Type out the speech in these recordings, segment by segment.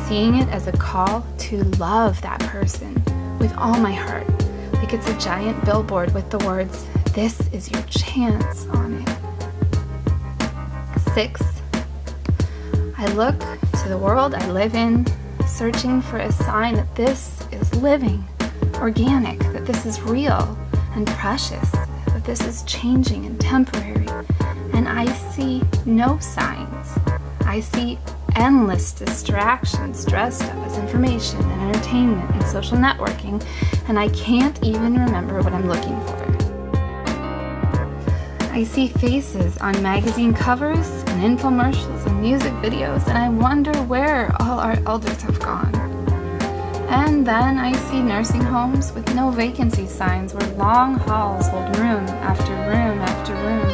seeing it as a call to love that person with all my heart, like it's a giant billboard with the words, "This is your chance" on it. 6, I look to the world I live in, searching for a sign that this is living, organic, that this is real and precious, that this is changing and temporary. And I see no signs. I see endless distractions dressed up as information and entertainment and social networking, and I can't even remember what I'm looking for. I see faces on magazine covers and infomercials and music videos, and I wonder where all our elders have gone. And then I see nursing homes with no vacancy signs where long halls hold room after room after room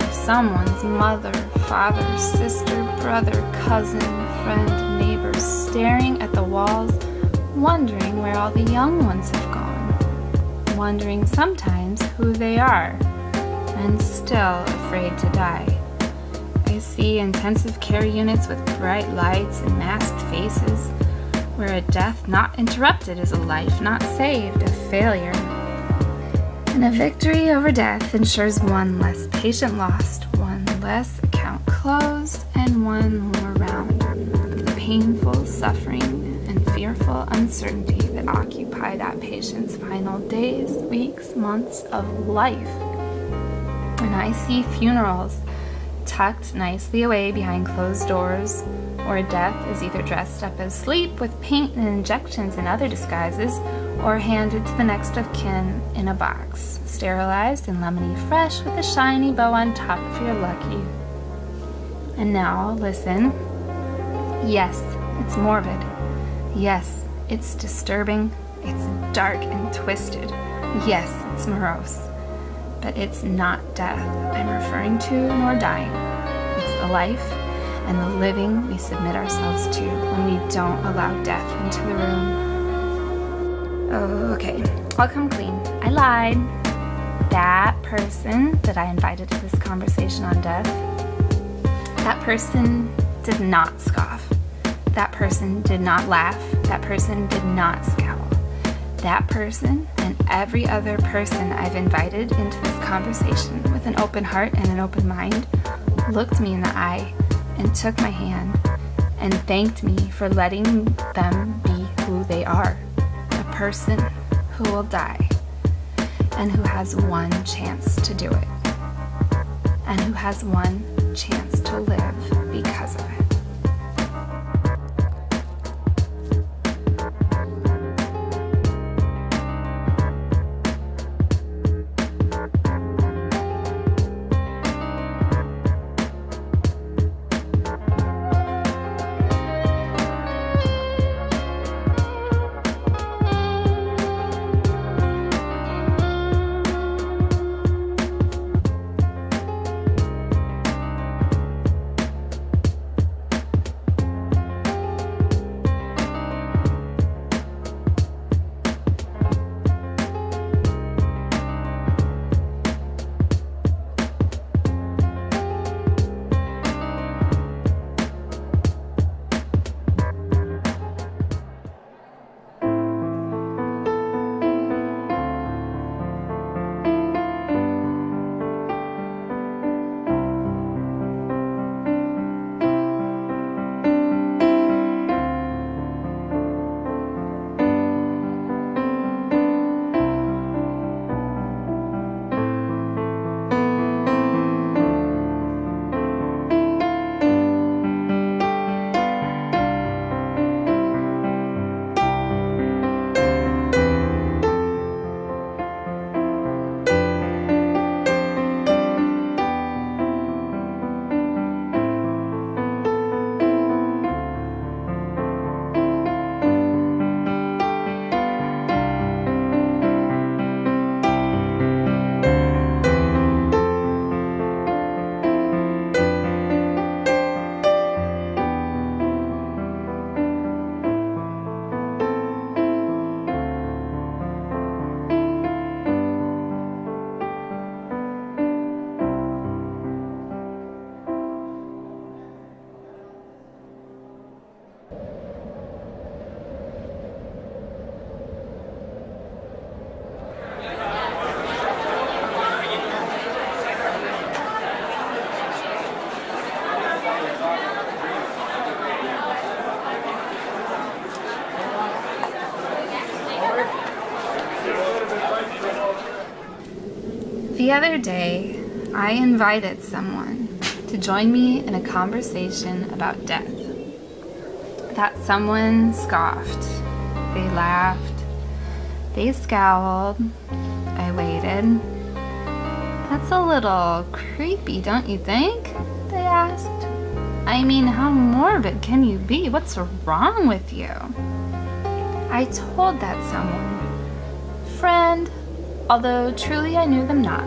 of someone's mother, father, sister, brother, cousin, friend, neighbor staring at the walls, wondering where all the young ones have gone, wondering sometimes who they are, and still afraid to die. I see intensive care units with bright lights and masked faces, where a death not interrupted is a life not saved, a failure. And a victory over death ensures one less patient lost, one less account closed, and one more round of the painful suffering and fearful uncertainty that occupy that patient's final days, weeks, months of life. And I see funerals tucked nicely away behind closed doors, where death is either dressed up as sleep with paint and injections and other disguises, or handed to the next of kin in a box, sterilized and lemony fresh with a shiny bow on top if you're lucky. And now, listen. Yes, it's morbid. Yes, it's disturbing. It's dark and twisted. Yes, it's morose. But it's not death I'm referring to, nor dying. It's the life and the living we submit ourselves to when we don't allow death into the room. Oh, okay, I'll come clean. I lied. That person that I invited to this conversation on death, that person did not scoff. That person did not laugh. That person did not scowl. That person and every other person I've invited into this conversation with an open heart and an open mind looked me in the eye and took my hand and thanked me for letting them be who they are, a person who will die and who has one chance to do it and who has one chance to live because of it. The other day, I invited someone to join me in a conversation about death. That someone scoffed. They laughed. They scowled. I waited. "That's a little creepy, don't you think?" they asked. "I mean, how morbid can you be? What's wrong with you?" I told that someone, "Friend," although truly I knew them not,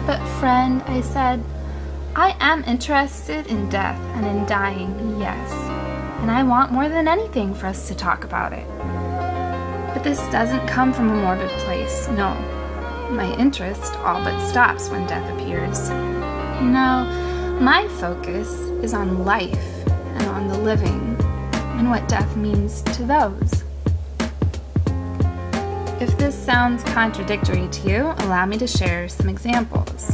"but friend," I said, "I am interested in death and in dying, yes, and I want more than anything for us to talk about it. But this doesn't come from a morbid place, no. My interest all but stops when death appears. No, my focus is on life and on the living, and what death means to those." If this sounds contradictory to you, allow me to share some examples.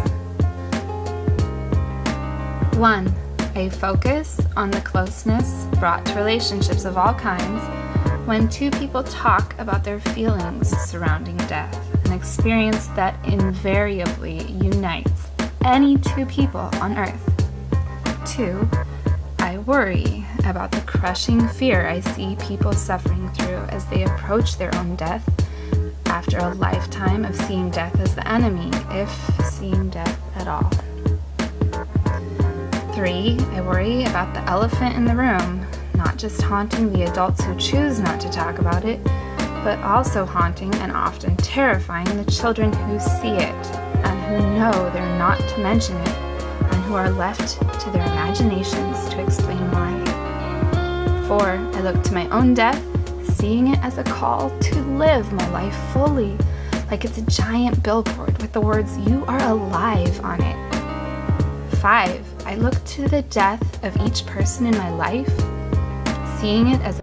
1. A focus on the closeness brought to relationships of all kinds when two people talk about their feelings surrounding death, an experience that invariably unites any two people on earth. 2. I worry about the crushing fear I see people suffering through as they approach their own death after a lifetime of seeing death as the enemy, if seeing death at all. 3. I worry about the elephant in the room, not just haunting the adults who choose not to talk about it, but also haunting and often terrifying the children who see it and who know they're not to mention it, and who are left to their imaginations to explain why. 4. I look to my own death, seeing it as a call to live my life fully, like it's a giant billboard with the words "You are alive" on it. 5. I look to the death of each person in my life, seeing it as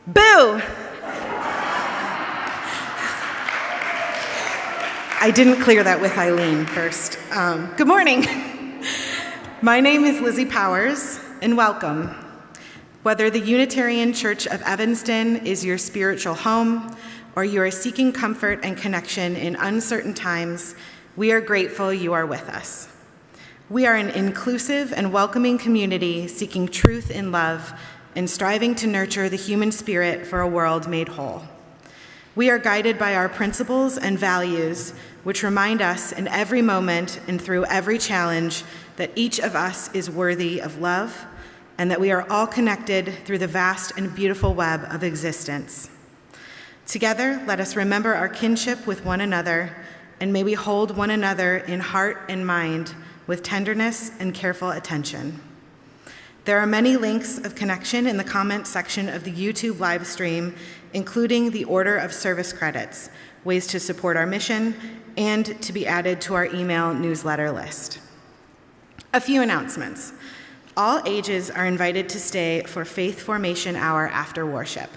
Boo! I didn't clear that with Eileen first. Good morning. My name is Lizzy Powers, and welcome. Whether the Unitarian Church of Evanston is your spiritual home, or you are seeking comfort and connection in uncertain times, we are grateful you are with us. We are an inclusive and welcoming community seeking truth in love and striving to nurture the human spirit for a world made whole. We are guided by our principles and values, which remind us in every moment and through every challenge that each of us is worthy of love and that we are all connected through the vast and beautiful web of existence. Together, let us remember our kinship with one another, and may we hold one another in heart and mind with tenderness and careful attention. There are many links of connection in the comments section of the YouTube live stream, including the order of service credits, ways to support our mission, and to be added to our email newsletter list. A few announcements. All ages are invited to stay for Faith Formation Hour after worship.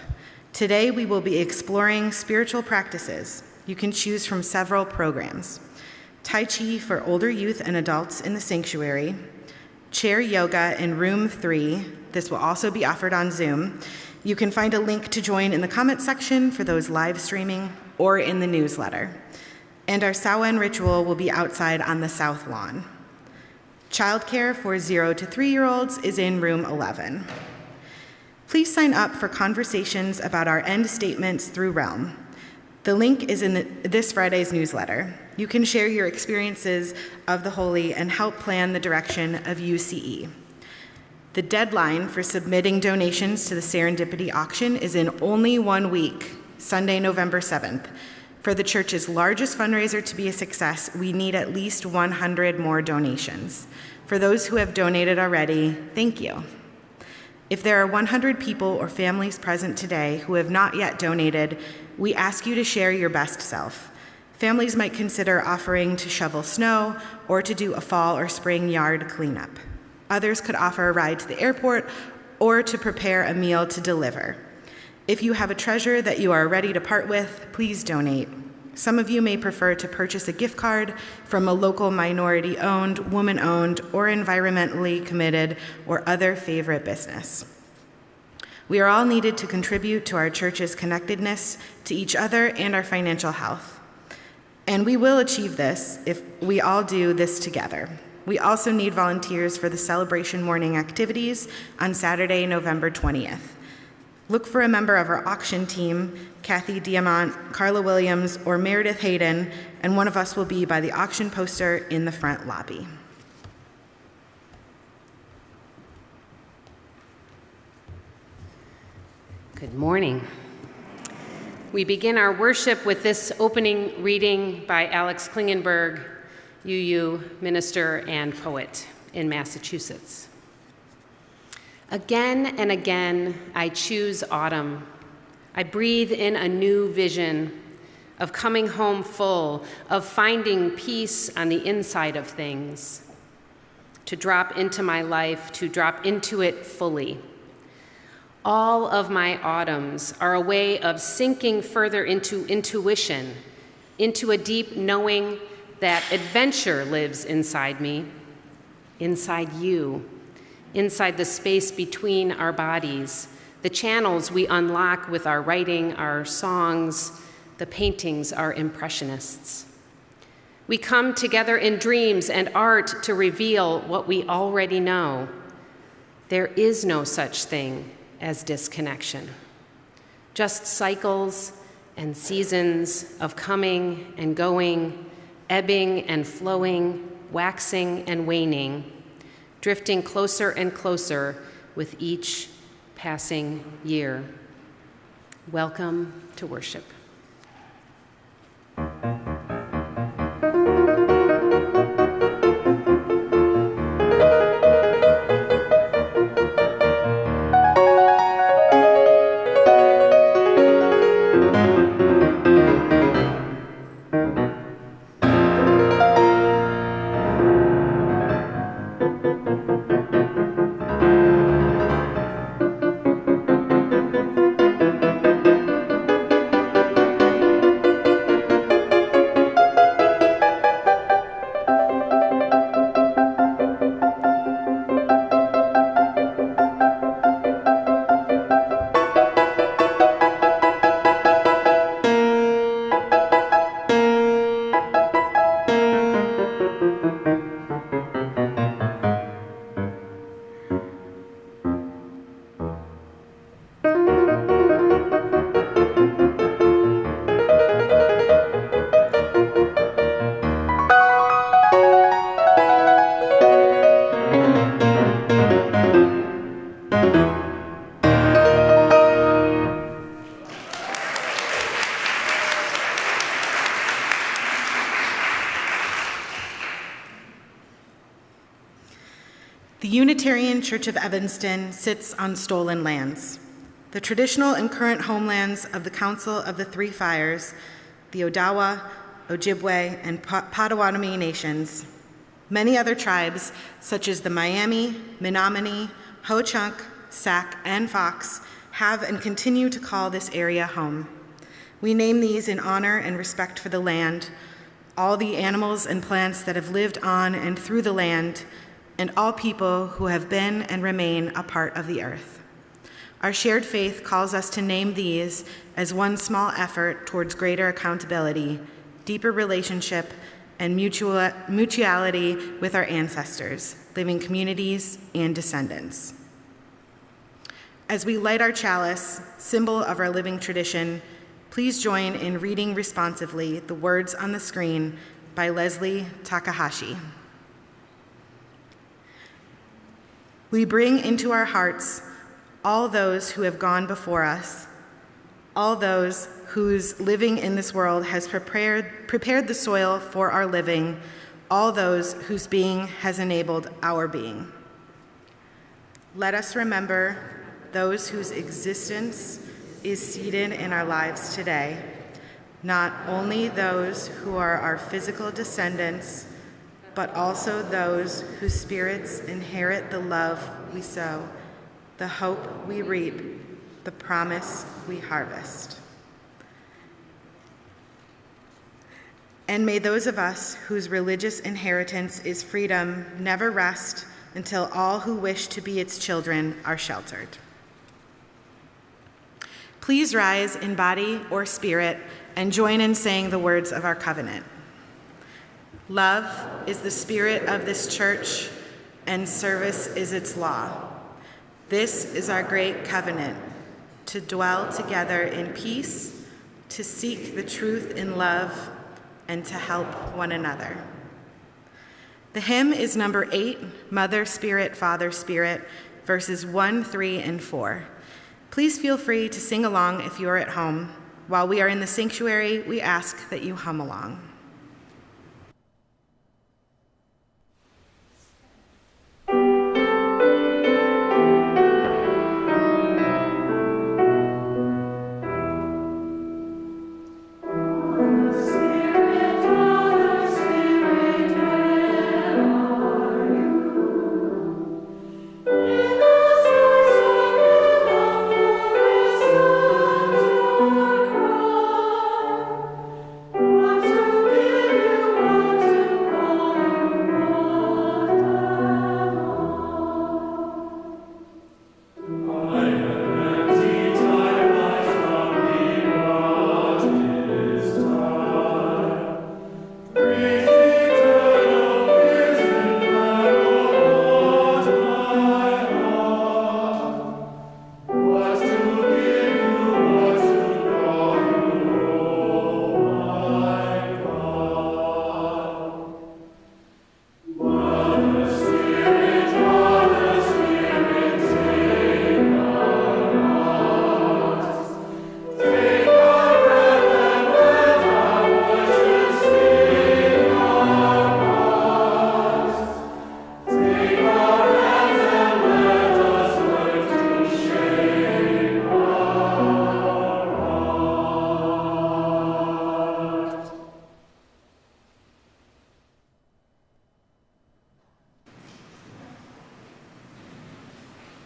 Today we will be exploring spiritual practices. You can choose from several programs. Tai Chi for older youth and adults in the sanctuary, chair yoga in room 3. This will also be offered on Zoom. You can find a link to join in the comment section for those live streaming or in the newsletter. And our Samhain ritual will be outside on the south lawn. Childcare for 0 to 3-year-olds is in room 11. Please sign up for conversations about our end statements through Realm. The link is in this Friday's newsletter. You can share your experiences of the Holy and help plan the direction of UCE. The deadline for submitting donations to the Serendipity auction is in only 1 week, Sunday, November 7th. For the church's largest fundraiser to be a success, we need at least 100 more donations. For those who have donated already, thank you. If there are 100 people or families present today who have not yet donated, we ask you to share your best self. Families might consider offering to shovel snow or to do a fall or spring yard cleanup. Others could offer a ride to the airport or to prepare a meal to deliver. If you have a treasure that you are ready to part with, please donate. Some of you may prefer to purchase a gift card from a local minority-owned, woman-owned, or environmentally committed or other favorite business. We are all needed to contribute to our church's connectedness to each other and our financial health. And we will achieve this if we all do this together. We also need volunteers for the celebration morning activities on Saturday, November 20th. Look for a member of our auction team, Kathy Diamant, Carla Williams, or Meredith Hayden, and one of us will be by the auction poster in the front lobby. Good morning. We begin our worship with this opening reading by Alex Klingenberg, UU minister and poet in Massachusetts. Again and again, I choose autumn. I breathe in a new vision of coming home full, of finding peace on the inside of things, to drop into my life, to drop into it fully. All of my autumns are a way of sinking further into intuition, into a deep knowing that adventure lives inside me, inside you, inside the space between our bodies, the channels we unlock with our writing, our songs, the paintings our impressionists. We come together in dreams and art to reveal what we already know. There is no such thing as disconnection, just cycles and seasons of coming and going, ebbing and flowing, waxing and waning, drifting closer and closer with each passing year. Welcome to worship. The Unitarian Church of Evanston sits on stolen lands. The traditional and current homelands of the Council of the Three Fires, the Odawa, Ojibwe, and Potawatomi nations. Many other tribes, such as the Miami, Menominee, Ho-Chunk, Sac, and Fox, have and continue to call this area home. We name these in honor and respect for the land, all the animals and plants that have lived on and through the land, and all people who have been and remain a part of the earth. Our shared faith calls us to name these as one small effort towards greater accountability, deeper relationship, and mutuality with our ancestors, living communities, and descendants. As we light our chalice, symbol of our living tradition, please join in reading responsively the words on the screen by Leslie Takahashi. We bring into our hearts all those who have gone before us, all those whose living in this world has prepared the soil for our living, all those whose being has enabled our being. Let us remember those whose existence is seated in our lives today, not only those who are our physical descendants, but also those whose spirits inherit the love we sow, the hope we reap, the promise we harvest. And may those of us whose religious inheritance is freedom never rest until all who wish to be its children are sheltered. Please rise in body or spirit and join in saying the words of our covenant. Love is the spirit of this church, and service is its law. This is our great covenant, to dwell together in peace, to seek the truth in love, and to help one another. The hymn is number 8, Mother Spirit, Father Spirit, verses 1, 3, and 4. Please feel free to sing along if you are at home. While we are in the sanctuary, we ask that you hum along.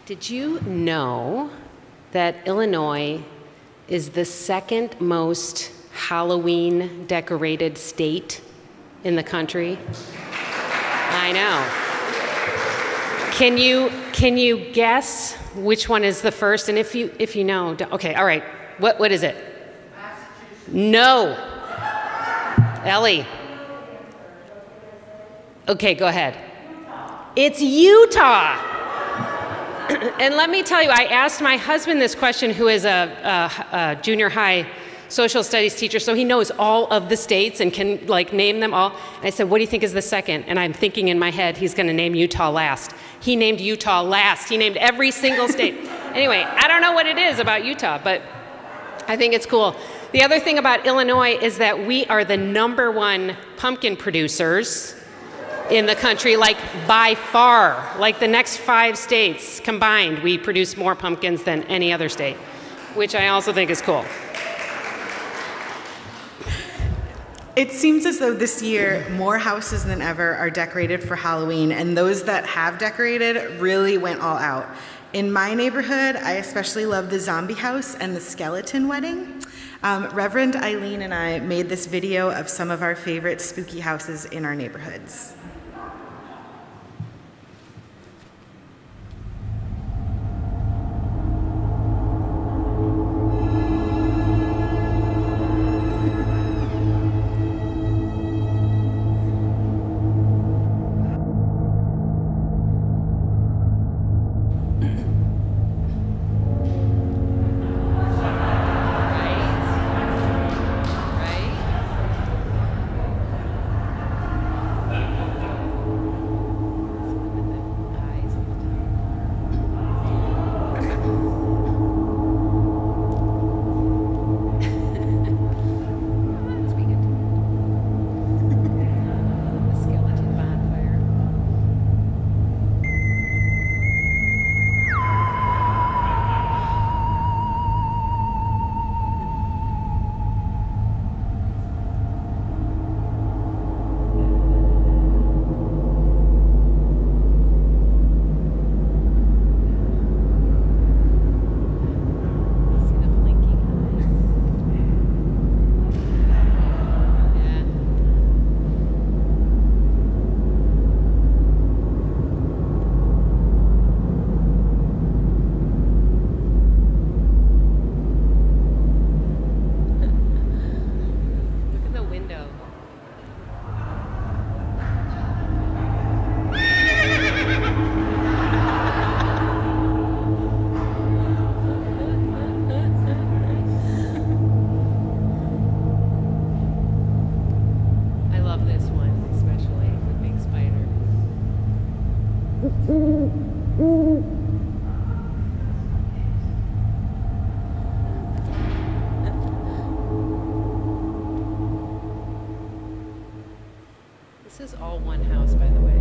Did you know that Illinois is the second most Halloween decorated state in the country? I know. Can you guess which one is the first? And if you know, okay, all right. What is it? No. Ellie. Okay, go ahead. It's Utah. And let me tell you, I asked my husband this question, who is a junior high social studies teacher, so he knows all of the states and can name them all. And I said, what do you think is the second? And I'm thinking in my head, he's going to name Utah last. He named Utah last. He named every single state. Anyway, I don't know what it is about Utah, but I think it's cool. The other thing about Illinois is that we are the #1 pumpkin producers in the country, like by far. Like the next 5 states combined, we produce more pumpkins than any other state, which I also think is cool. It seems as though this year more houses than ever are decorated for Halloween, and those that have decorated really went all out. In my neighborhood, I especially love the zombie house and the skeleton wedding. Reverend Eileen and I made this video of some of our favorite spooky houses in our neighborhoods. This is all one house, by the way.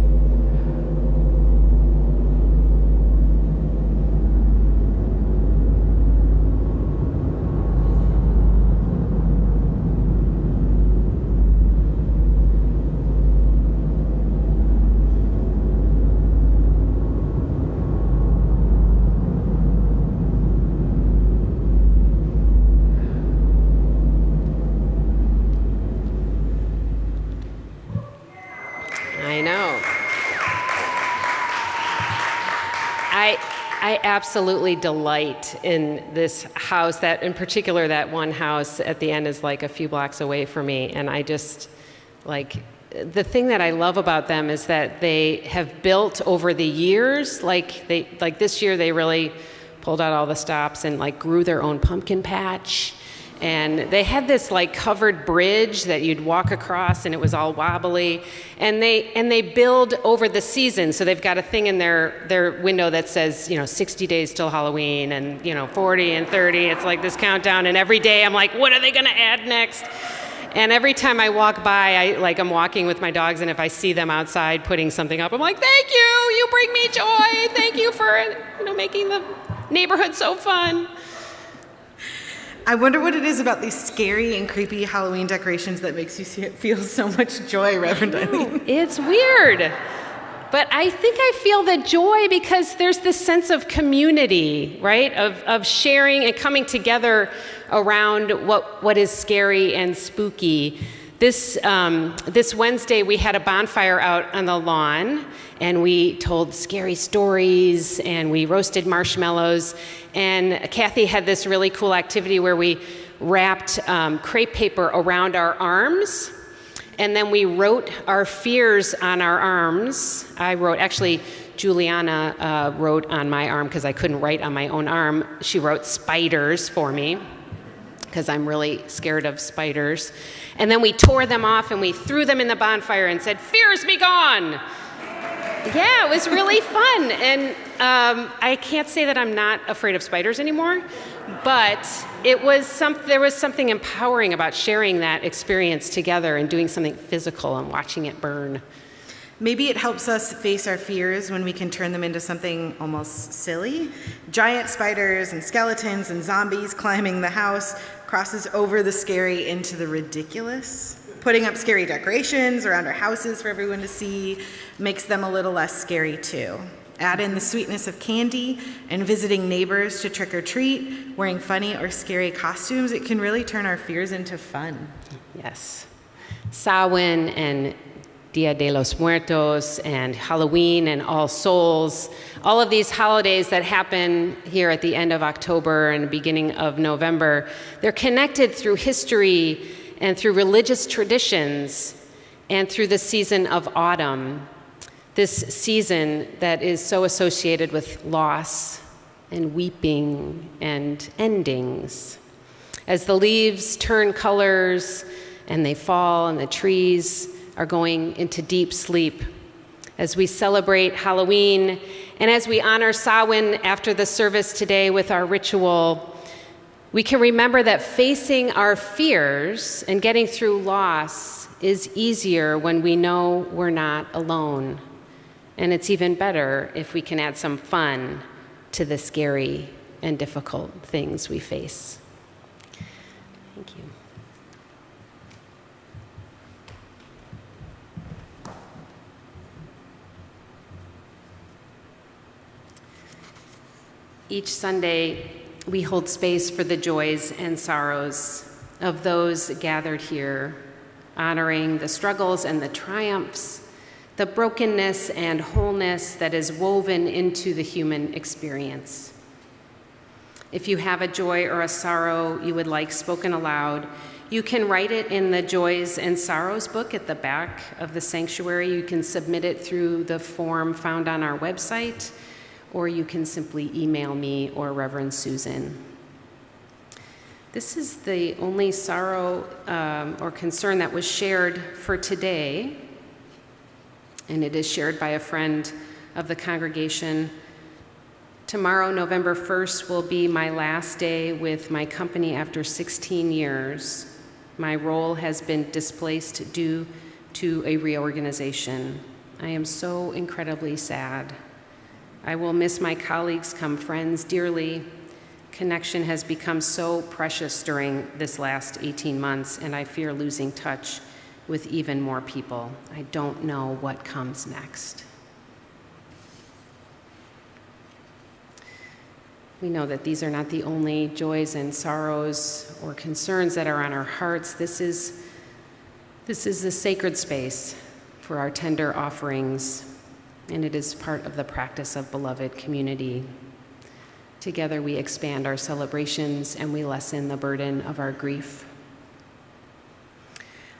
I absolutely delight in this house, that in particular, that one house at the end is like a few blocks away from me. And I just, like, the thing that I love about them is that they have built over the years, like this year they really pulled out all the stops and like grew their own pumpkin patch. And they had this like covered bridge that you'd walk across, and it was all wobbly. And they build over the season, so they've got a thing in their window that says, 60 days till Halloween, and 40 and 30. It's like this countdown, and every day I'm like, what are they gonna add next? And every time I walk by, I'm walking with my dogs, and if I see them outside putting something up, I'm like, thank you, you bring me joy. Thank you for making the neighborhood so fun. I wonder what it is about these scary and creepy Halloween decorations that makes you feel so much joy, Reverend Eileen. It's weird. But I think I feel the joy because there's this sense of community, right? Of sharing and coming together around what is scary and spooky. This Wednesday, we had a bonfire out on the lawn, and we told scary stories, and we roasted marshmallows. And Kathy had this really cool activity where we wrapped crepe paper around our arms, and then we wrote our fears on our arms. Juliana wrote on my arm because I couldn't write on my own arm. She wrote spiders for me because I'm really scared of spiders. And then we tore them off and we threw them in the bonfire and said, "Fears be gone." Yeah, it was really fun. And I can't say that I'm not afraid of spiders anymore, but there was something empowering about sharing that experience together and doing something physical and watching it burn. Maybe it helps us face our fears when we can turn them into something almost silly. Giant spiders and skeletons and zombies climbing the house crosses over the scary into the ridiculous. Putting up scary decorations around our houses for everyone to see makes them a little less scary too. Add in the sweetness of candy and visiting neighbors to trick or treat, wearing funny or scary costumes. It can really turn our fears into fun. Yes. Samhain and Dia de los Muertos and Halloween and All Souls, all of these holidays that happen here at the end of October and beginning of November, they're connected through history and through religious traditions and through the season of autumn, this season that is so associated with loss and weeping and endings. As the leaves turn colors and they fall and the trees are going into deep sleep, as we celebrate Halloween and as we honor Samhain after the service today with our ritual, we can remember that facing our fears and getting through loss is easier when we know we're not alone. And it's even better if we can add some fun to the scary and difficult things we face. Thank you. Each Sunday, we hold space for the joys and sorrows of those gathered here, honoring the struggles and the triumphs, the brokenness and wholeness that is woven into the human experience. If you have a joy or a sorrow you would like spoken aloud, you can write it in the Joys and Sorrows book at the back of the sanctuary. You can submit it through the form found on our website, or you can simply email me or Reverend Susan. This is the only sorrow or concern that was shared for today, and it is shared by a friend of the congregation. Tomorrow, November 1st, will be my last day with my company after 16 years. My role has been displaced due to a reorganization. I am so incredibly sad. I will miss my colleagues come friends dearly. Connection has become so precious during this last 18 months, and I fear losing touch with even more people. I don't know what comes next. We know that these are not the only joys and sorrows or concerns that are on our hearts. This is the sacred space for our tender offerings, and it is part of the practice of beloved community. Together we expand our celebrations and we lessen the burden of our grief.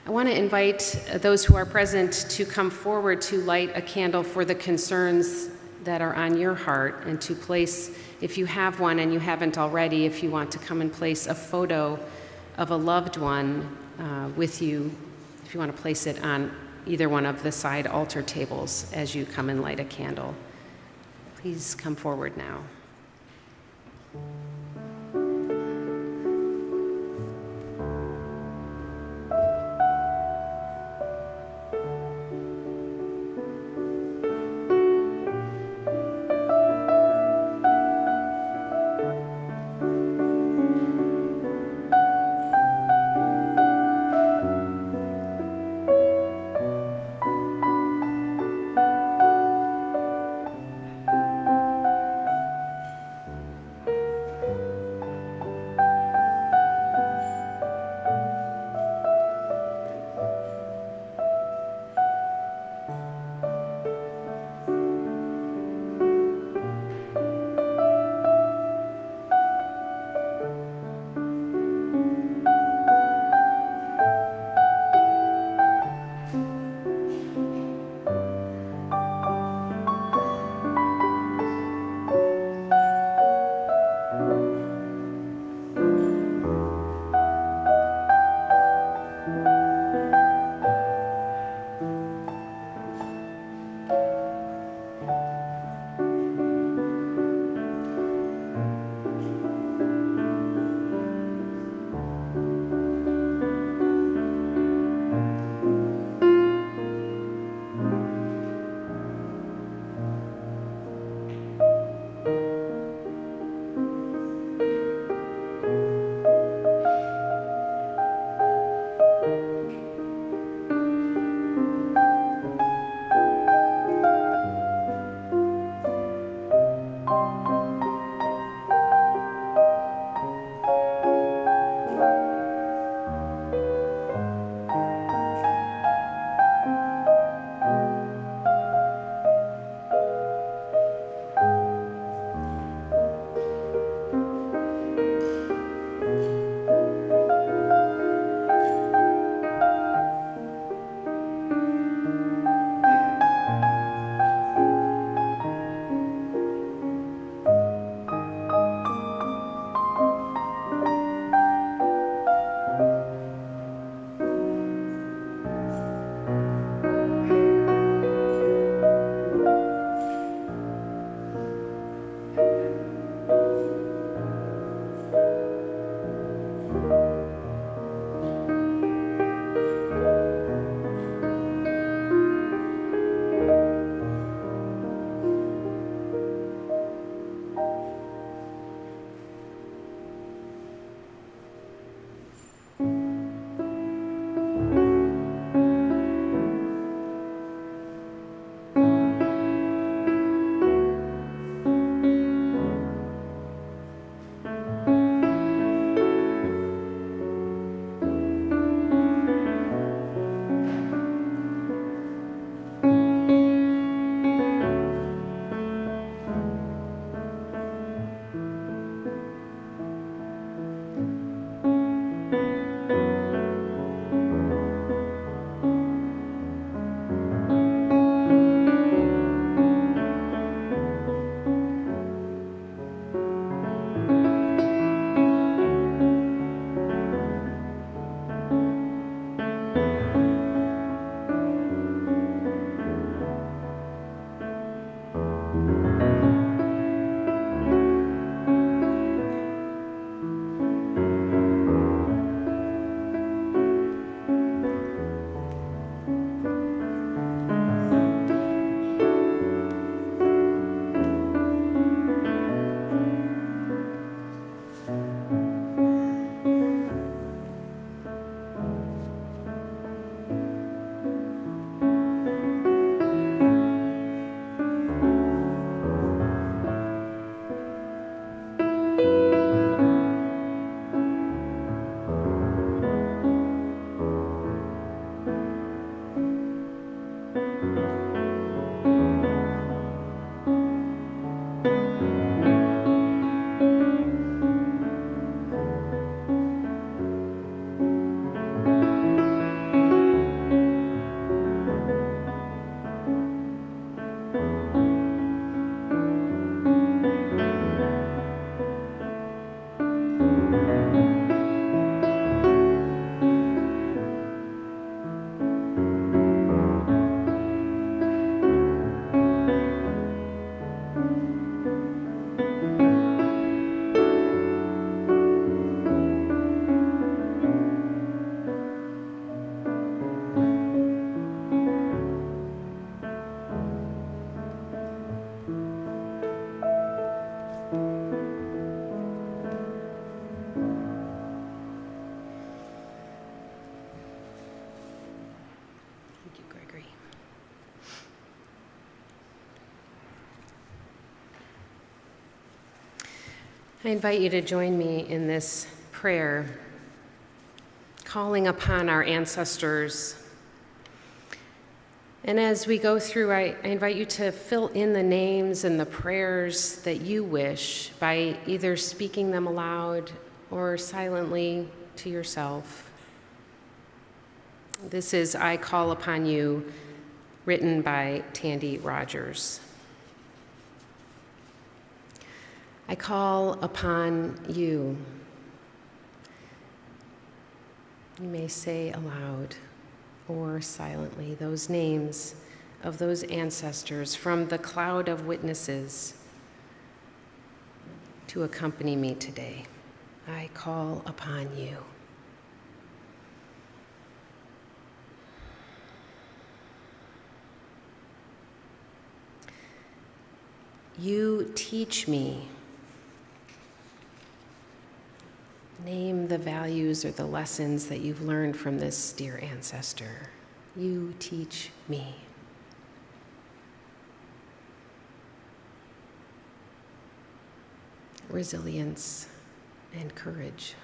I want to invite those who are present to come forward to light a candle for the concerns that are on your heart, and to place, if you have one and you haven't already, if you want to come and place a photo of a loved one with you, if you want to place it on either one of the side altar tables as you come and light a candle. Please come forward now. I invite you to join me in this prayer, calling upon our ancestors. And as we go through, I invite you to fill in the names and the prayers that you wish by either speaking them aloud or silently to yourself. This is I Call Upon You, written by Tandy Rogers. I call upon you. You may say aloud or silently those names of those ancestors from the cloud of witnesses to accompany me today. I call upon you. You teach me. Name the values or the lessons that you've learned from this dear ancestor. You teach me. Resilience and courage.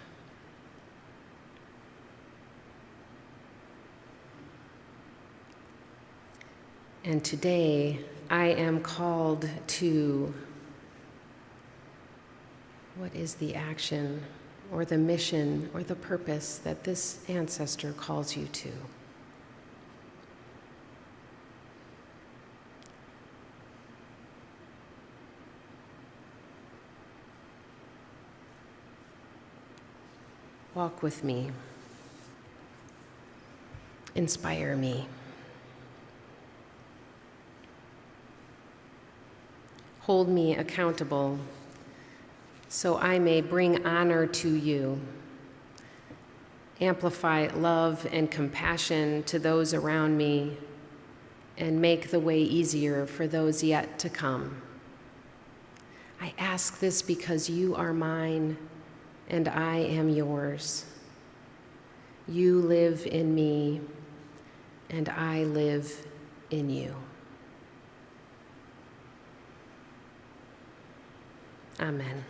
And today, I am called to, what is the action or the mission or the purpose that this ancestor calls you to? Walk with me. Inspire me. Hold me accountable so I may bring honor to you, amplify love and compassion to those around me, and make the way easier for those yet to come. I ask this because you are mine and I am yours. You live in me and I live in you. Amen.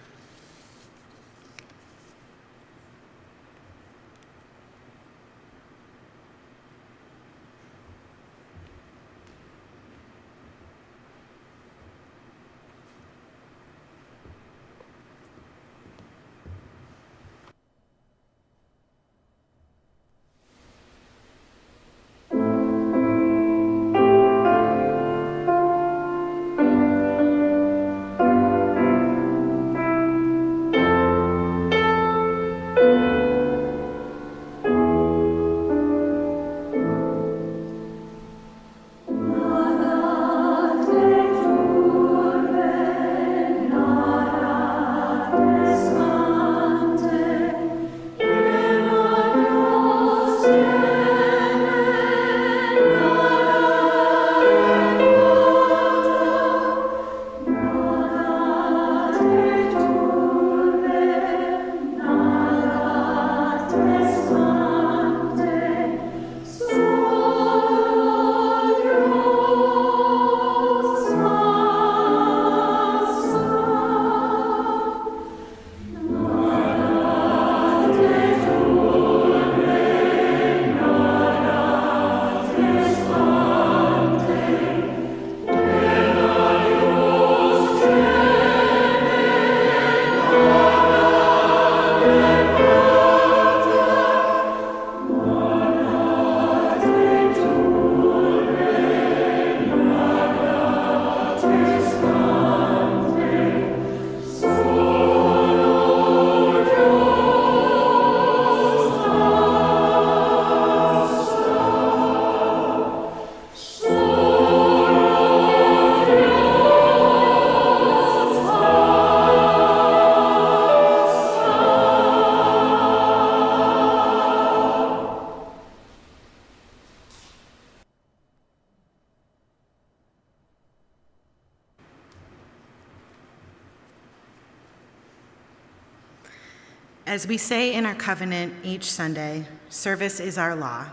As we say in our covenant each Sunday, service is our law.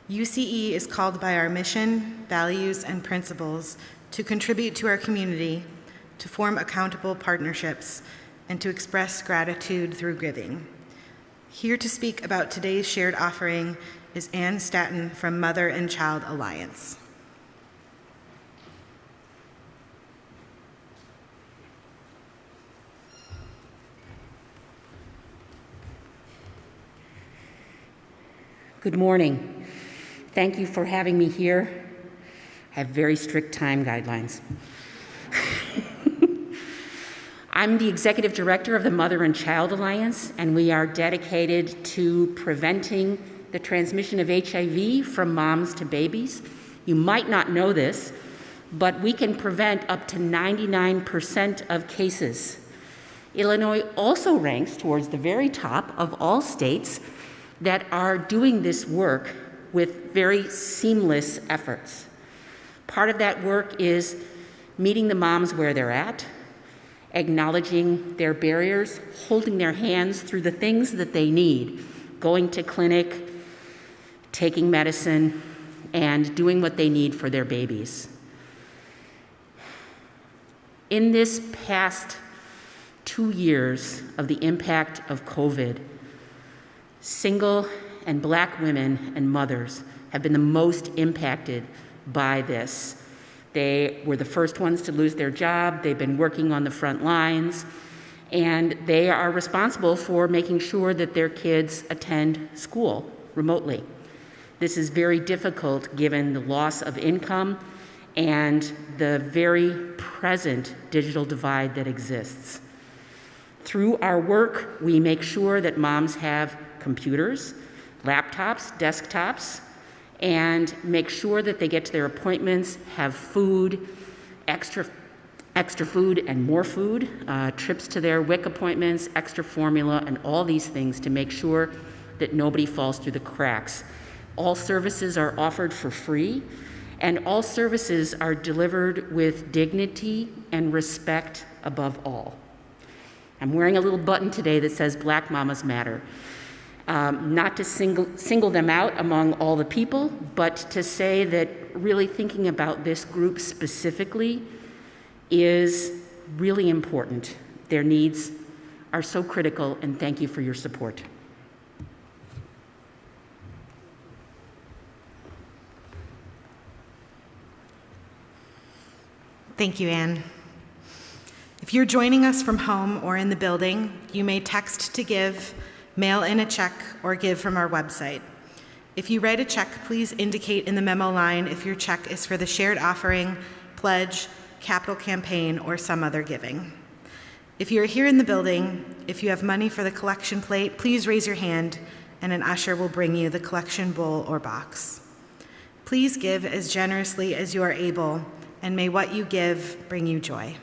UCE is called by our mission, values, and principles to contribute to our community, to form accountable partnerships, and to express gratitude through giving. Here to speak about today's shared offering is Ann Staton from Mother and Child Alliance. Good morning. Thank you for having me here. I have very strict time guidelines. I'm the executive director of the Mother and Child Alliance, and we are dedicated to preventing the transmission of HIV from moms to babies. You might not know this, but we can prevent up to 99% of cases. Illinois also ranks towards the very top of all states that are doing this work with very seamless efforts. Part of that work is meeting the moms where they're at, acknowledging their barriers, holding their hands through the things that they need, going to clinic, taking medicine, and doing what they need for their babies. In this past 2 years of the impact of COVID, single and Black women and mothers have been the most impacted by this. They were the first ones to lose their job. They've been working on the front lines, and they are responsible for making sure that their kids attend school remotely. This is very difficult given the loss of income and the very present digital divide that exists. Through our work, we make sure that moms have computers, laptops, desktops, and make sure that they get to their appointments, have food, extra food and more food, trips to their WIC appointments, extra formula, and all these things to make sure that nobody falls through the cracks. All services are offered for free, and all services are delivered with dignity and respect above all. I'm wearing a little button today that says Black Mamas Matter. Not to single them out among all the people, but to say that really thinking about this group specifically is really important. Their needs are so critical, and thank you for your support. Thank you, Anne. If you're joining us from home or in the building, you may text to give, mail in a check, or give from our website. If you write a check, please indicate in the memo line if your check is for the shared offering, pledge, capital campaign, or some other giving. If you're here in the building, if you have money for the collection plate, please raise your hand and an usher will bring you the collection bowl or box. Please give as generously as you are able, and may what you give bring you joy.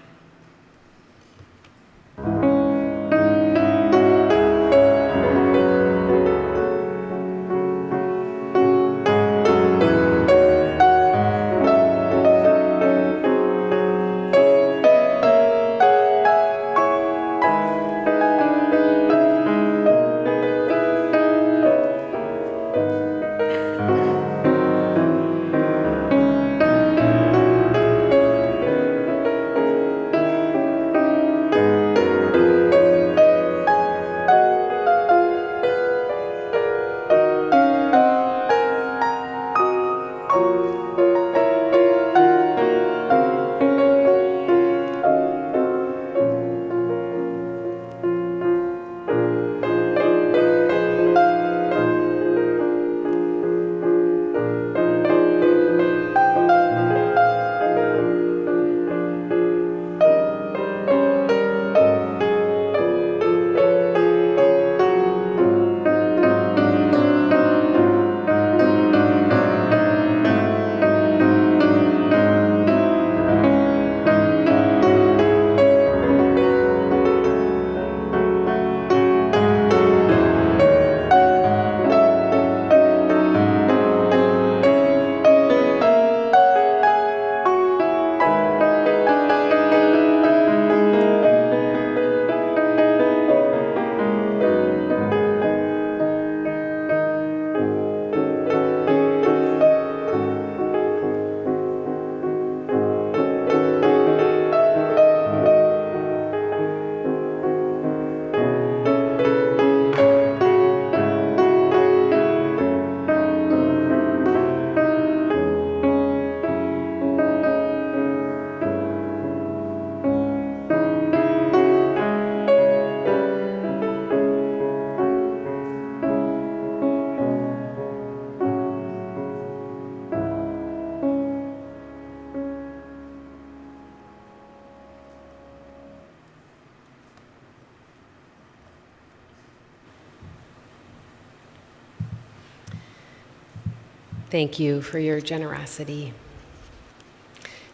Thank you for your generosity.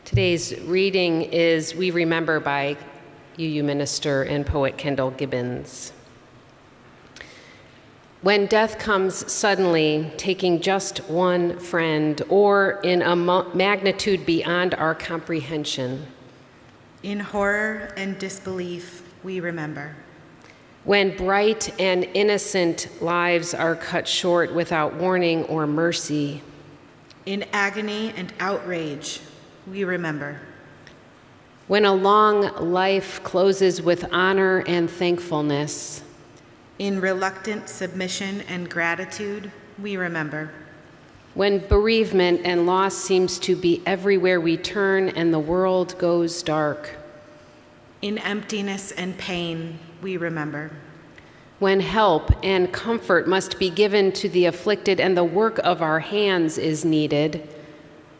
Today's reading is We Remember by UU minister and poet Kendall Gibbons. When death comes suddenly, taking just one friend, or in a magnitude beyond our comprehension. In horror and disbelief, we remember. When bright and innocent lives are cut short without warning or mercy. In agony and outrage, we remember. When a long life closes with honor and thankfulness. In reluctant submission and gratitude, we remember. When bereavement and loss seems to be everywhere we turn and the world goes dark. In emptiness and pain, we remember. When help and comfort must be given to the afflicted and the work of our hands is needed.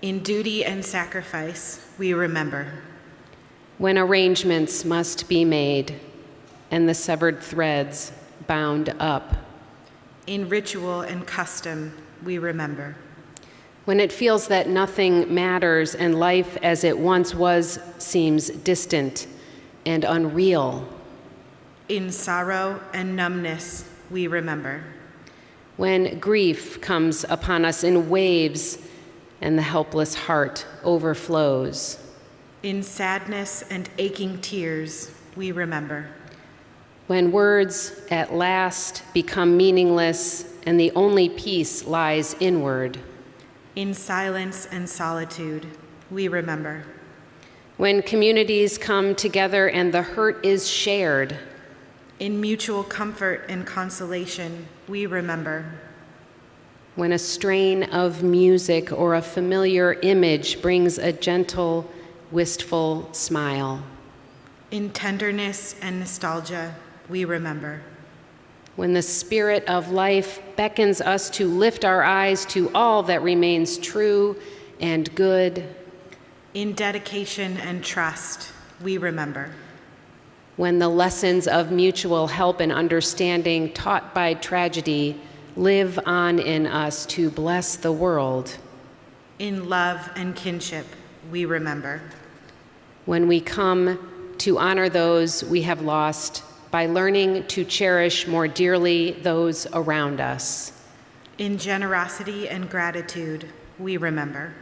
In duty and sacrifice, we remember. When arrangements must be made and the severed threads bound up. In ritual and custom, we remember. When it feels that nothing matters and life as it once was seems distant and unreal. In sorrow and numbness, we remember. When grief comes upon us in waves and the helpless heart overflows. In sadness and aching tears, we remember. When words at last become meaningless and the only peace lies inward. In silence and solitude, we remember. When communities come together and the hurt is shared. In mutual comfort and consolation, we remember. When a strain of music or a familiar image brings a gentle, wistful smile. In tenderness and nostalgia, we remember. When the spirit of life beckons us to lift our eyes to all that remains true and good. In dedication and trust, we remember. When the lessons of mutual help and understanding taught by tragedy live on in us to bless the world. In love and kinship, we remember. When we come to honor those we have lost by learning to cherish more dearly those around us. In generosity and gratitude, we remember.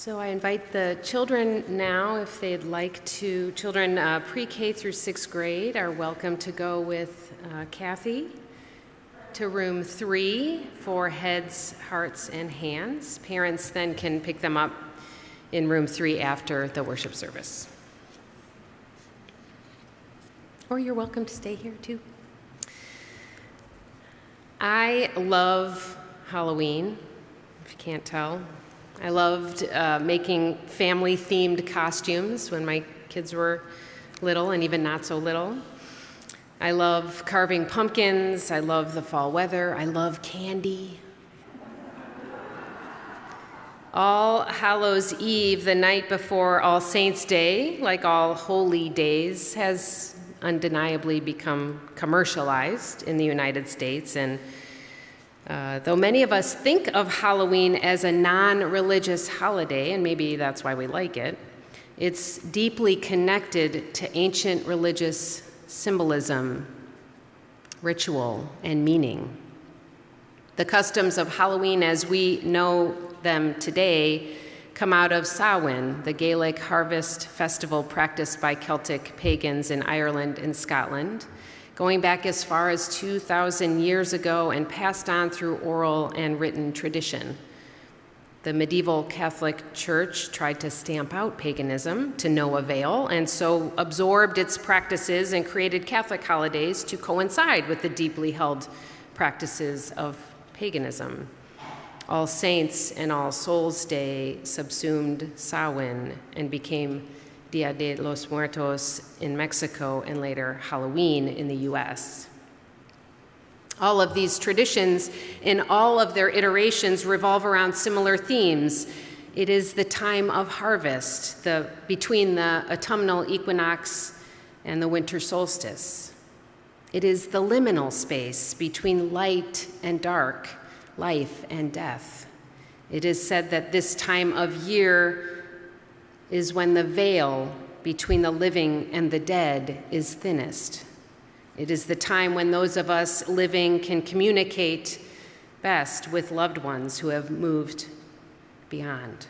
So I invite the children now, if they'd like to, children pre-K through 6th grade are welcome to go with Kathy to room 3 for heads, hearts, and hands. Parents then can pick them up in room 3 after the worship service. Or you're welcome to stay here too. I love Halloween, if you can't tell. I loved making family-themed costumes when my kids were little and even not so little. I love carving pumpkins. I love the fall weather. I love candy. All Hallows Eve, the night before All Saints' Day, like all holy days, has undeniably become commercialized in the United States. And though many of us think of Halloween as a non-religious holiday, and maybe that's why we like it, it's deeply connected to ancient religious symbolism, ritual, and meaning. The customs of Halloween as we know them today come out of Samhain, the Gaelic harvest festival practiced by Celtic pagans in Ireland and Scotland, going back as far as 2,000 years ago and passed on through oral and written tradition. The medieval Catholic Church tried to stamp out paganism to no avail, and so absorbed its practices and created Catholic holidays to coincide with the deeply held practices of paganism. All Saints and All Souls Day subsumed Samhain and became Dia de los Muertos in Mexico and later Halloween in the US. All of these traditions, in all of their iterations, revolve around similar themes. It is the time of harvest, between the autumnal equinox and the winter solstice. It is the liminal space between light and dark, life and death. It is said that this time of year is when the veil between the living and the dead is thinnest. It is the time when those of us living can communicate best with loved ones who have moved beyond.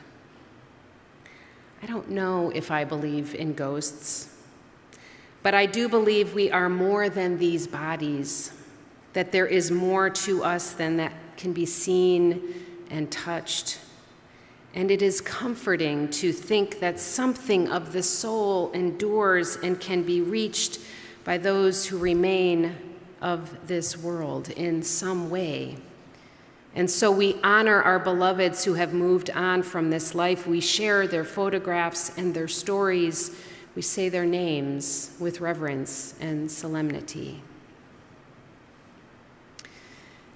I don't know if I believe in ghosts, but I do believe we are more than these bodies, that there is more to us than that can be seen and touched. And it is comforting to think that something of the soul endures and can be reached by those who remain of this world in some way. And so we honor our beloveds who have moved on from this life. We share their photographs and their stories. We say their names with reverence and solemnity.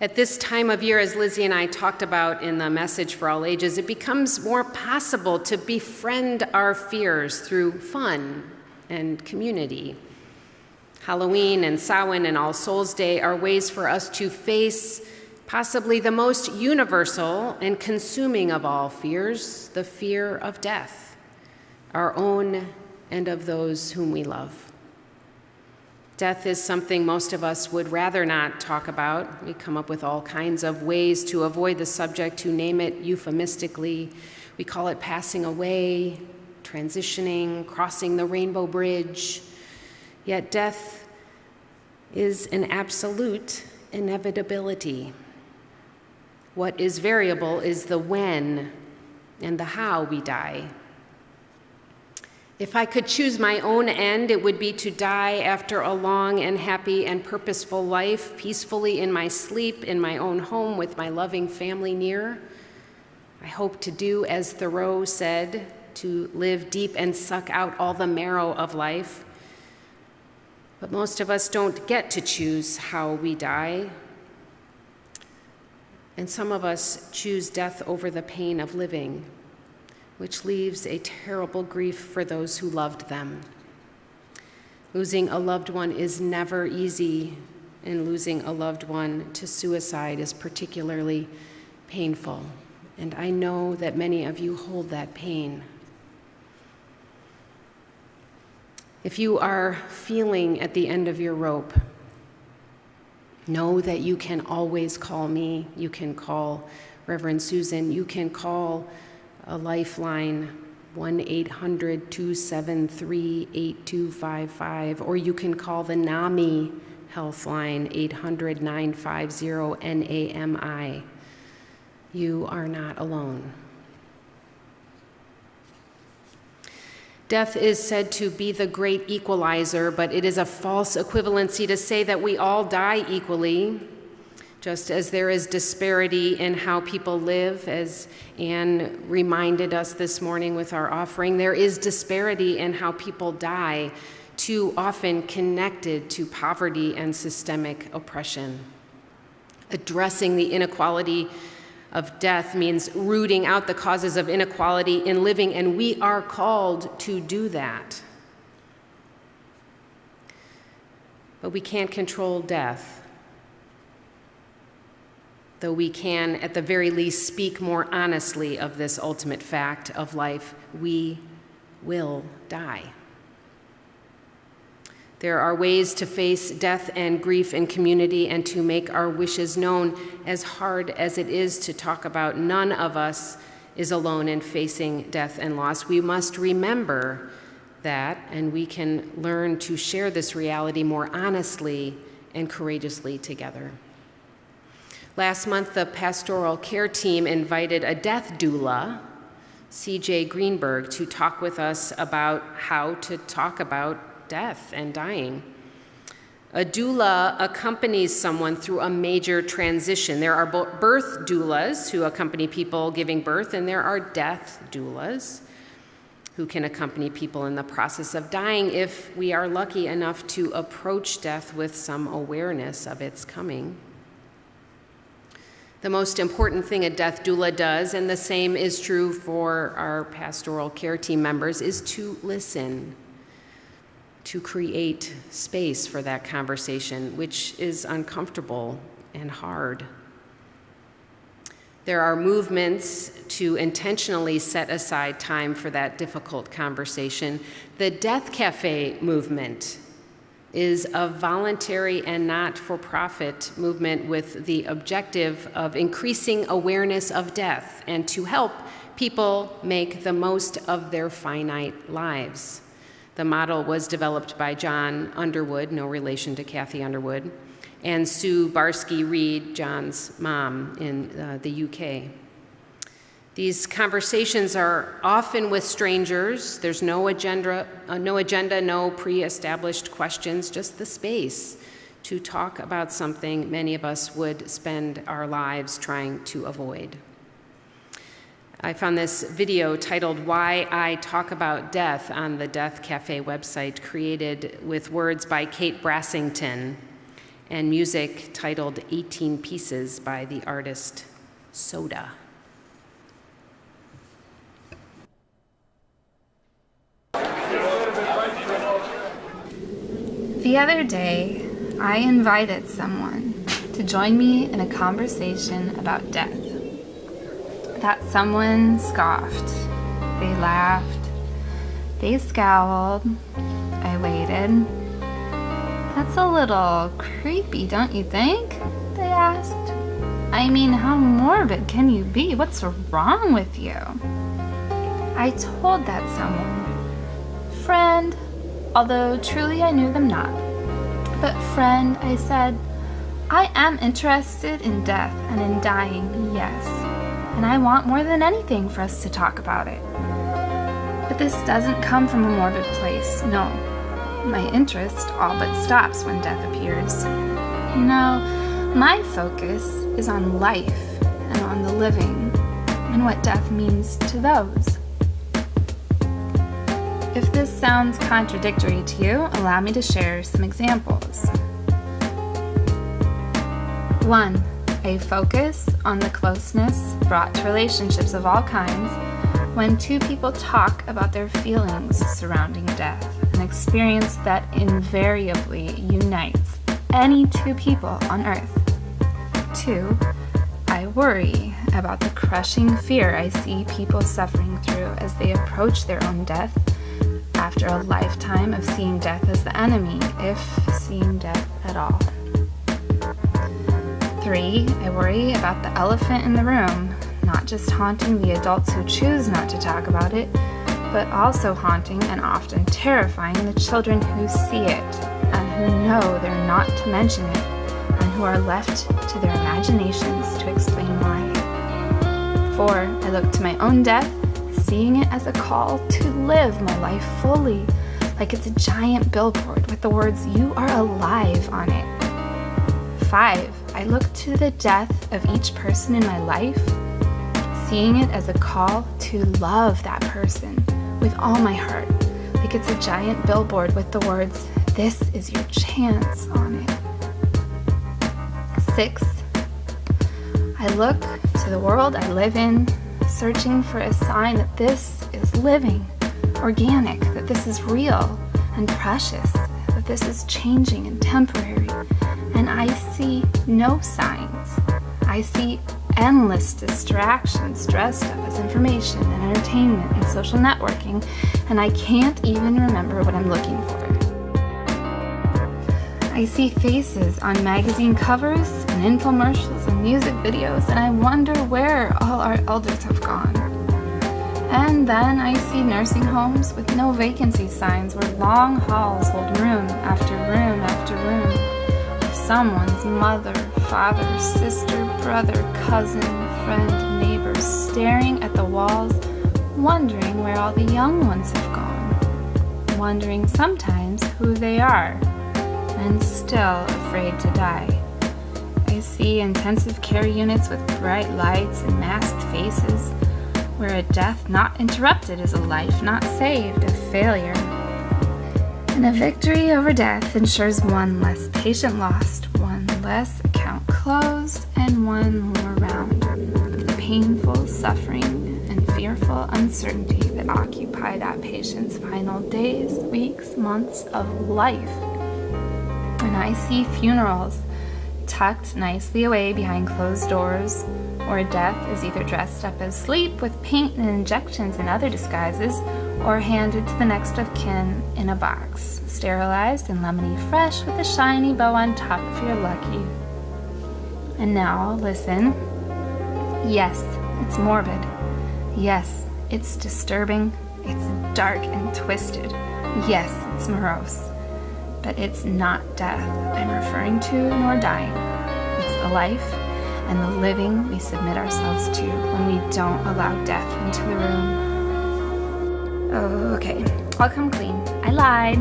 At this time of year, as Lizzy and I talked about in the Message for All Ages, it becomes more possible to befriend our fears through fun and community. Halloween and Samhain and All Souls Day are ways for us to face possibly the most universal and consuming of all fears, the fear of death, our own and of those whom we love. Death is something most of us would rather not talk about. We come up with all kinds of ways to avoid the subject, to name it euphemistically. We call it passing away, transitioning, crossing the rainbow bridge. Yet death is an absolute inevitability. What is variable is the when and the how we die. If I could choose my own end, it would be to die after a long and happy and purposeful life, peacefully in my sleep, in my own home, with my loving family near. I hope to do as Thoreau said, to live deep and suck out all the marrow of life. But most of us don't get to choose how we die. And some of us choose death over the pain of living, which leaves a terrible grief for those who loved them. Losing a loved one is never easy, and losing a loved one to suicide is particularly painful. And I know that many of you hold that pain. If you are feeling at the end of your rope, know that you can always call me. You can call Reverend Susan. You can call a Lifeline, 1-800-273-8255, or you can call the NAMI helpline, 800-950-NAMI. You are not alone. Death is said to be the great equalizer, but it is a false equivalency to say that we all die equally. Just as there is disparity in how people live, as Anne reminded us this morning with our offering, there is disparity in how people die, too often connected to poverty and systemic oppression. Addressing the inequality of death means rooting out the causes of inequality in living, and we are called to do that. But we can't control death, though we can, at the very least, speak more honestly of this ultimate fact of life. We will die. There are ways to face death and grief in community and to make our wishes known. As hard as it is to talk about, none of us is alone in facing death and loss. We must remember that, and we can learn to share this reality more honestly and courageously together. Last month, the pastoral care team invited a death doula, C.J. Greenberg, to talk with us about how to talk about death and dying. A doula accompanies someone through a major transition. There are birth doulas who accompany people giving birth, and there are death doulas who can accompany people in the process of dying if we are lucky enough to approach death with some awareness of its coming. The most important thing a death doula does, and the same is true for our pastoral care team members, is to listen, to create space for that conversation, which is uncomfortable and hard. There are movements to intentionally set aside time for that difficult conversation. The Death Cafe movement is a voluntary and not-for-profit movement with the objective of increasing awareness of death and to help people make the most of their finite lives. The model was developed by John Underwood, no relation to Kathy Underwood, and Sue Barsky-Reed, John's mom in the UK. These conversations are often with strangers. There's no agenda, no pre-established questions, just the space to talk about something many of us would spend our lives trying to avoid. I found this video titled "Why I Talk About Death" on the Death Cafe website, created with words by Kate Brassington and music titled 18 Pieces by the artist Soda. The other day, I invited someone to join me in a conversation about death. That someone scoffed, they laughed, they scowled, I waited. "That's a little creepy, don't you think?" they asked. "I mean, how morbid can you be? What's wrong with you?" I told that someone, "Friend," although truly I knew them not, "but friend," I said, "I am interested in death and in dying, yes, and I want more than anything for us to talk about it. But this doesn't come from a morbid place, no. My interest all but stops when death appears. No, my focus is on life and on the living and what death means to those." If this sounds contradictory to you, allow me to share some examples. 1. A focus on the closeness brought to relationships of all kinds when two people talk about their feelings surrounding death, an experience that invariably unites any two people on earth. 2. I worry about the crushing fear I see people suffering through as they approach their own death after a lifetime of seeing death as the enemy, if seeing death at all. 3. I worry about the elephant in the room, not just haunting the adults who choose not to talk about it, but also haunting and often terrifying the children who see it and who know they're not to mention it and who are left to their imaginations to explain why. For I look to my own death, seeing it as a call to live my life fully, like it's a giant billboard with the words, "You are alive," on it. 5, I look to the death of each person in my life, seeing it as a call to love that person with all my heart, like it's a giant billboard with the words, "This is your chance," on it. 6, I look to the world I live in, searching for a sign that this is living, organic, that this is real and precious, that this is changing and temporary. And I see no signs. I see endless distractions dressed up as information and entertainment and social networking, and I can't even remember what I'm looking for. I see faces on magazine covers and infomercials and music videos, and I wonder where all our elders have gone. And then I see nursing homes with no vacancy signs where long halls hold room after room after room of someone's mother, father, sister, brother, cousin, friend, neighbor staring at the walls, wondering where all the young ones have gone, wondering sometimes who they are, and still afraid to die. I see intensive care units with bright lights and masked faces, where a death not interrupted is a life not saved, a failure. And a victory over death ensures one less patient lost, one less account closed, and one more round of the painful suffering and fearful uncertainty that occupy that patient's final days, weeks, months of life. And I see funerals tucked nicely away behind closed doors, or death is either dressed up as sleep with paint and injections and other disguises, or handed to the next of kin in a box, sterilized and lemony fresh with a shiny bow on top if you're lucky. And now, listen. Yes, it's morbid. Yes, it's disturbing. It's dark and twisted. Yes, it's morose. But it's not death I'm referring to, nor dying. It's the life and the living we submit ourselves to when we don't allow death into the room. Oh, okay, I'll come clean. I lied.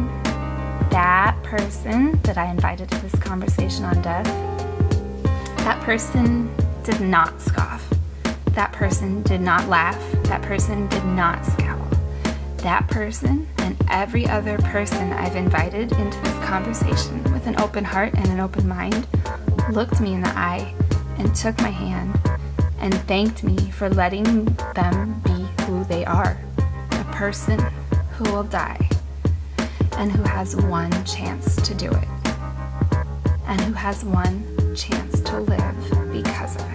That person that I invited to this conversation on death, that person did not scoff. That person did not laugh. That person did not scowl. That person and every other person I've invited into this conversation with an open heart and an open mind looked me in the eye and took my hand and thanked me for letting them be who they are, a person who will die and who has one chance to do it and who has one chance to live because of it.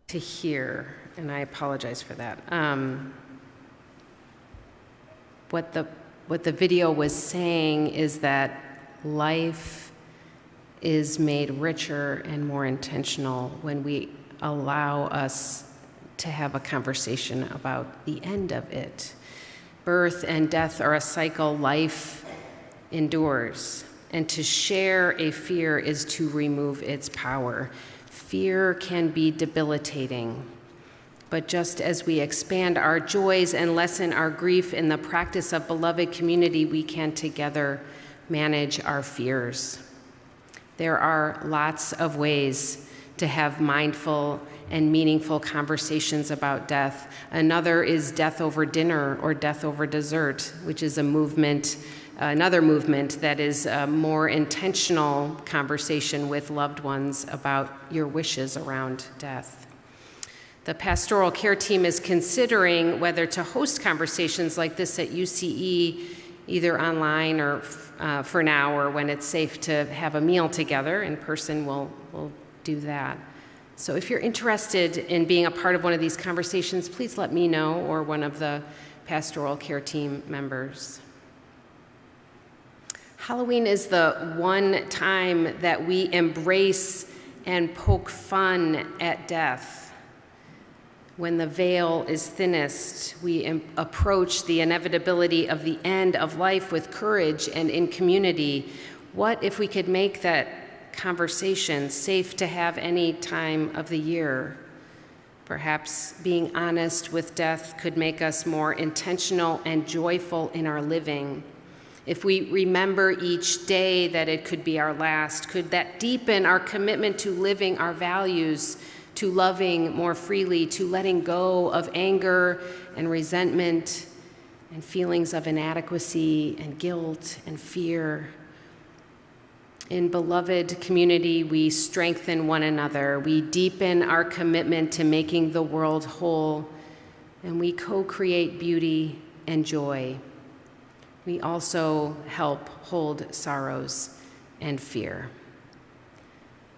To hear, and I apologize for that. What the video was saying is that life is made richer and more intentional when we allow us to have a conversation about the end of it. Birth and death are a cycle life endures, and to share a fear is to remove its power. Fear can be debilitating, but just as we expand our joys and lessen our grief in the practice of beloved community, we can together manage our fears. There are lots of ways to have mindful and meaningful conversations about death. Another is death over dinner or death over dessert, which is a movement, another movement that is a more intentional conversation with loved ones about your wishes around death. The pastoral care team is considering whether to host conversations like this at UCE, either online or for now, or when it's safe to have a meal together in person, we'll do that. So if you're interested in being a part of one of these conversations, please let me know or one of the pastoral care team members. Halloween is the one time that we embrace and poke fun at death. When the veil is thinnest, we approach the inevitability of the end of life with courage and in community. What if we could make that conversation safe to have any time of the year? Perhaps being honest with death could make us more intentional and joyful in our living. If we remember each day that it could be our last, could that deepen our commitment to living our values, to loving more freely, to letting go of anger and resentment and feelings of inadequacy and guilt and fear? In beloved community, we strengthen one another. We deepen our commitment to making the world whole, and we co-create beauty and joy. We also help hold sorrows and fear.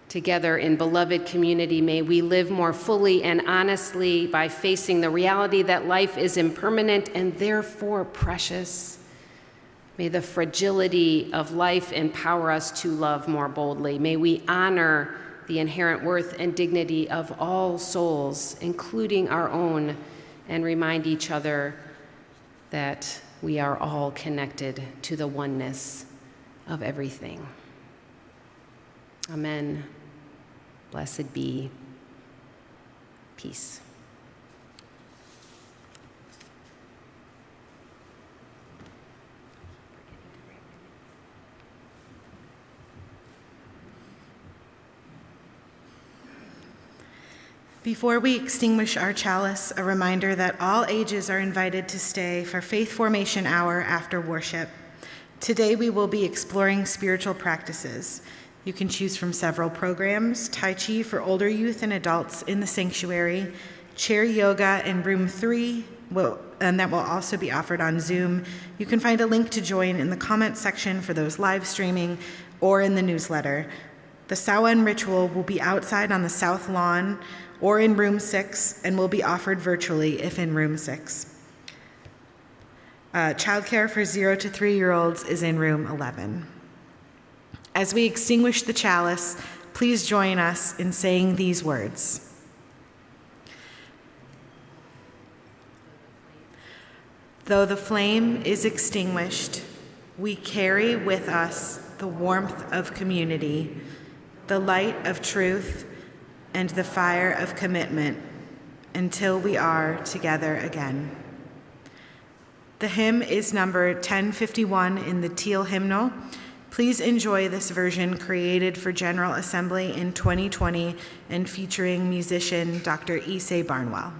Together in beloved community, may we live more fully and honestly by facing the reality that life is impermanent and therefore precious. May the fragility of life empower us to love more boldly. May we honor the inherent worth and dignity of all souls, including our own, and remind each other that we are all connected to the oneness of everything. Amen. Blessed be. Peace. Before we extinguish our chalice, a reminder that all ages are invited to stay for Faith Formation Hour after worship. Today we will be exploring spiritual practices. You can choose from several programs: Tai Chi for older youth and adults in the sanctuary, chair yoga in room 3, and that will also be offered on Zoom. You can find a link to join in the comment section for those live streaming or in the newsletter. The Samhain ritual will be outside on the south lawn or in room 6 and will be offered virtually if in room 6. Childcare for 0 to 3-year-olds is in room 11. As we extinguish the chalice, please join us in saying these words. Though the flame is extinguished, we carry with us the warmth of community, the light of truth, and the fire of commitment until we are together again. The hymn is number 1051 in the Teal hymnal. Please enjoy this version created for General Assembly in 2020 and featuring musician Dr. Issei Barnwell.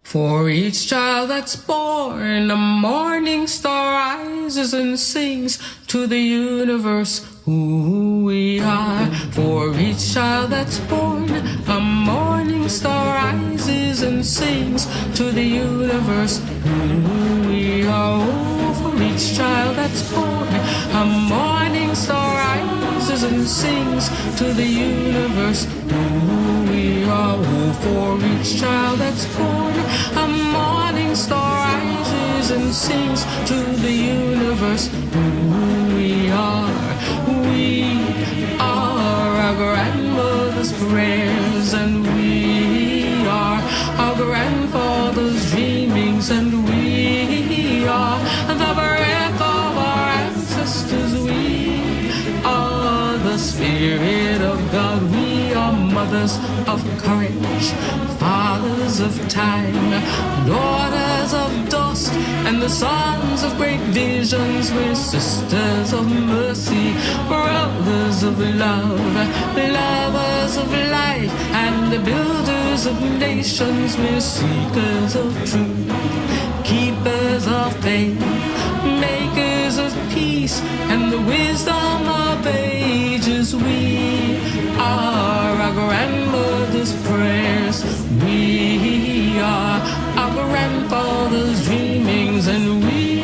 For each child that's born, a morning star rises and sings to the universe who we are. For each child that's born, a morning star rises and sings to the universe who we are. Oh, for each child that's born, a morning star rises and sings to the universe who we are. Oh, for each child that's born, a morning star rises and sings to the universe who we are. We are our grandmother's prayers, and we are our grandfather's dreamings, and we are the breath of our ancestors. We are the Spirit of God. We are mothers of courage, fathers of time, daughters of dust, and the sons of great visions. We're sisters of mercy, brothers of love, lovers of life, and the builders of nations. We're seekers of truth, keepers of faith, makers of peace, and the wisdom of ages. We are our grandmother's prayers. We are our grandfather's dreamings, and we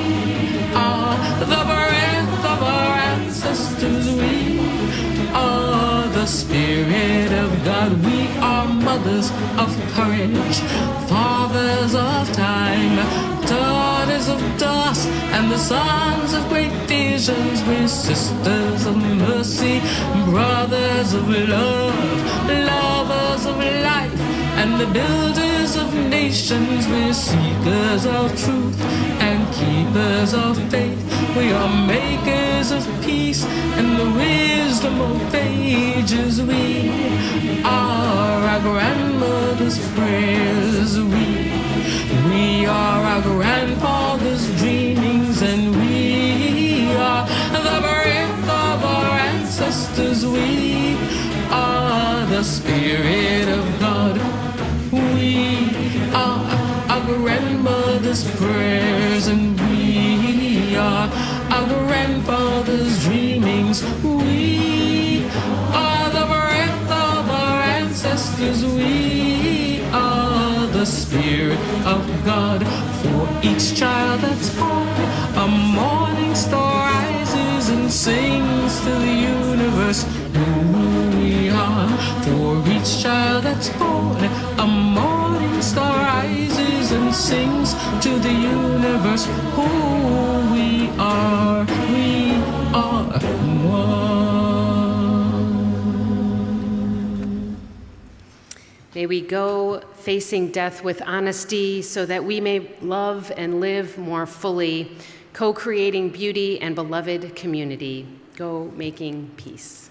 the Spirit of God. We are mothers of courage, fathers of time, daughters of dust, and the sons of great visions. We're sisters of mercy, brothers of love, lovers of life, and the builders of nations. We're seekers of truth and keepers of faith. We are makers of peace and the wisdom of ages. We are our grandmother's prayers. We are our grandfather's dreamings, and we are the breath of our ancestors. We are the Spirit of God. We are our grandmother's prayers, and we are our grandfather's dreamings. We are the breath of our ancestors. We are the Spirit of God. For each child that's born, a morning star rises and sings to the universe who we are. For each child that's born, a morning star rises and sings to the universe who we are. We are one. May we go facing death with honesty so that we may love and live more fully, co-creating beauty and beloved community. Go making peace.